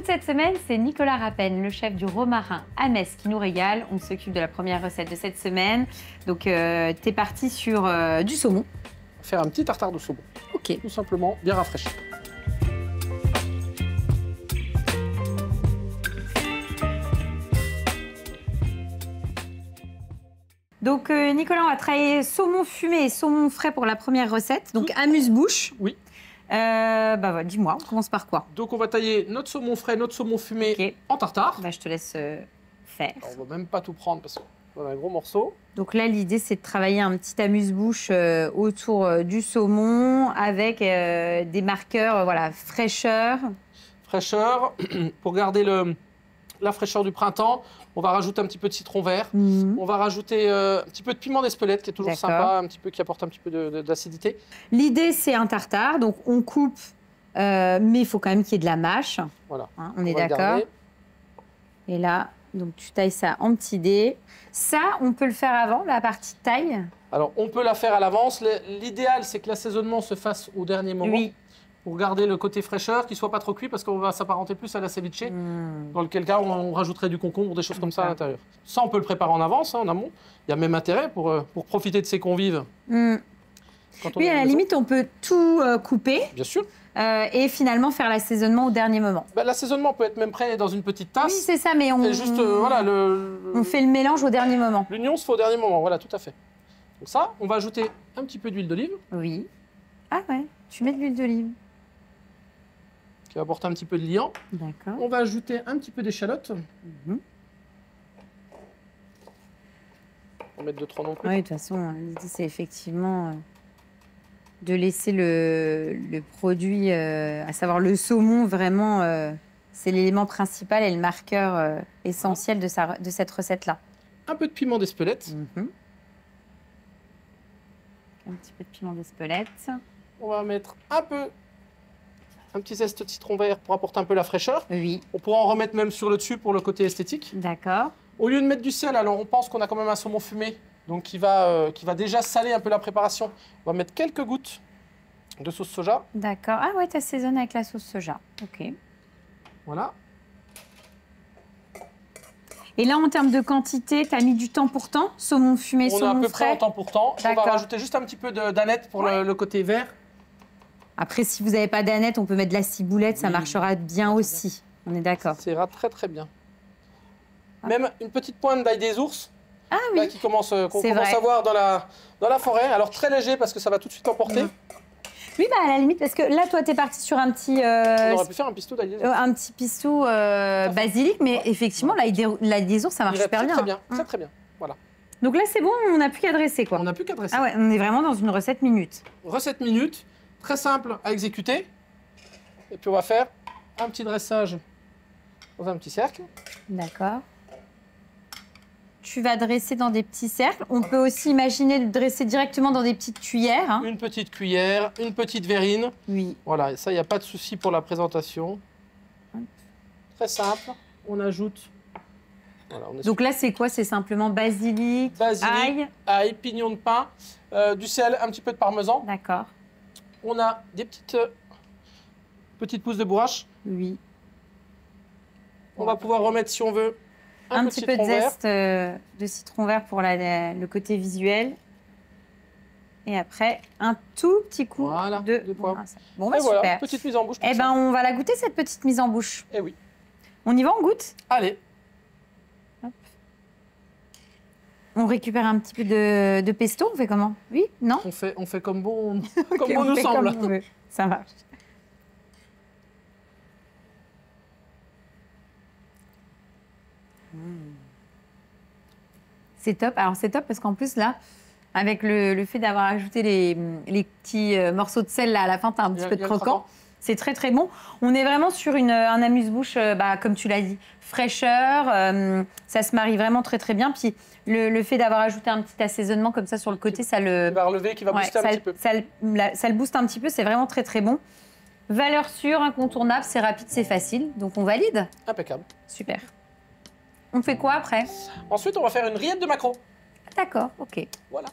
toute cette semaine, c'est Nicolas Rappen, le chef du Romarin à Metz, qui nous régale. On s'occupe de la première recette de cette semaine. Donc, t'es parti sur du saumon. Faire un petit tartare de saumon. Ok. Tout simplement, bien rafraîchi. Donc, Nicolas, on va travailler saumon fumé et saumon frais pour la première recette. Donc, amuse-bouche. Oui. Bah, voilà, dis-moi, on commence par quoi? Donc, on va tailler notre saumon frais, notre saumon fumé Ok. en tartare. Bah, je te laisse faire. Alors, on ne va même pas tout prendre parce qu'on a un gros morceau. Donc là, l'idée, c'est de travailler un petit amuse-bouche autour du saumon avec des marqueurs, voilà, fraîcheur. Fraîcheur. Pour garder la fraîcheur du printemps, on va rajouter un petit peu de citron vert. On va rajouter un petit peu de piment d'Espelette qui est toujours sympa, un petit peu, qui apporte un petit peu d'acidité. L'idée, c'est un tartare. Donc, on coupe, mais il faut quand même qu'il y ait de la mâche. Voilà. Hein, on est d'accord. Et là, donc tu tailles ça en petits dés. Ça, on peut le faire avant, la partie taille? Alors, on peut la faire à l'avance. L'idéal, c'est que l'assaisonnement se fasse au dernier moment. Oui. Pour garder le côté fraîcheur, qu'il ne soit pas trop cuit, parce qu'on va s'apparenter plus à la ceviche, dans lequel cas on rajouterait du concombre, des choses comme ça à l'intérieur. Ça, on peut le préparer en avance, hein, en amont. Il y a même intérêt pour profiter de ses convives. Oui, à la limite, on peut tout couper. Bien sûr. Et finalement faire l'assaisonnement au dernier moment. Bah, l'assaisonnement peut être même prêt dans une petite tasse. Oui, c'est ça, mais on... Et juste, voilà, on fait le mélange au dernier moment. L'oignon se fait au dernier moment, voilà, tout à fait. Donc ça, on va ajouter un petit peu d'huile d'olive. Oui. Ah ouais, tu mets de l'huile d'olive. Qui va apporter un petit peu de liant. D'accord. On va ajouter un petit peu d'échalote. On va mettre 2-3 non plus. Oui, de toute façon, l'idée, c'est effectivement de laisser le produit, à savoir le saumon, vraiment, c'est l'élément principal et le marqueur essentiel de cette recette-là. Un peu de piment d'Espelette. Un petit peu de piment d'Espelette. On va mettre un petit zeste de citron vert pour apporter un peu la fraîcheur. Oui. On pourra en remettre même sur le dessus pour le côté esthétique. D'accord. Au lieu de mettre du sel, alors on pense qu'on a quand même un saumon fumé, donc qui va déjà saler un peu la préparation. On va mettre quelques gouttes de sauce soja. D'accord. Ah ouais, tu assaisonnes avec la sauce soja. Ok. Voilà. Et là, en termes de quantité, tu as mis du temps pour temps? Saumon fumé, saumon frais? On est à peu près en temps pour temps. On va rajouter juste un petit peu d'aneth pour le côté vert. Après, si vous n'avez pas d'aneth, on peut mettre de la ciboulette, ça marchera bien aussi. On est d'accord. Ça ira très très bien. Même une petite pointe d'ail des ours. Ah oui. Là, qu'on commence à voir dans la forêt. Alors très léger parce que ça va tout de suite emporter. Oui, bah à la limite, parce que là, toi, t'es parti sur un petit... On aurait pu faire un pistou d'ail des ours. Un petit pistou basilic, mais effectivement, l'ail des ours, ça marche super bien. Très bien, très très bien. Voilà. Donc là, c'est bon, on n'a plus qu'à dresser, quoi. On n'a plus qu'à dresser. Ah ouais, on est vraiment dans une recette minute. Recette minute, très simple à exécuter. Et puis on va faire un petit dressage dans un petit cercle. D'accord. Tu vas dresser dans des petits cercles. On peut aussi imaginer de dresser directement dans des petites cuillères. Hein. Une petite cuillère, une petite verrine. Oui. Voilà, ça, il n'y a pas de souci pour la présentation. Très simple. On ajoute... Voilà, donc là, c'est quoi? C'est simplement basilic, ail, pignon de pin, du sel, un petit peu de parmesan. D'accord. On a des petites pousses de bourrache. Oui. On va pouvoir remettre, si on veut, un petit peu de zeste de citron vert pour le côté visuel. Et après, un tout petit coup de poivre. Bon, bah, super. Voilà, petite mise en bouche. Eh ben, on va la goûter, cette petite mise en bouche. Eh oui. On y va, on goûte? Allez. Hop. On récupère un petit peu de pesto, on fait comment? Oui? Non? On fait comme bon, comme bon nous semble. Comme ça marche. C'est top. Alors, c'est top parce qu'en plus, là, avec le fait d'avoir ajouté les petits morceaux de sel là, à la fin, tu as un petit peu de croquant. C'est très, très bon. On est vraiment sur un amuse-bouche, comme tu l'as dit, fraîcheur. Ça se marie vraiment très, très bien. Puis, le fait d'avoir ajouté un petit assaisonnement comme ça sur le côté, ça le... Qui va relever, qui va booster un petit peu. Ça le booste un petit peu. C'est vraiment très, très bon. Valeur sûre, incontournable, c'est rapide, c'est facile. Donc, on valide. Impeccable. Super. On fait quoi après? Ensuite, on va faire une rillette de maquereau. D'accord, ok. Voilà.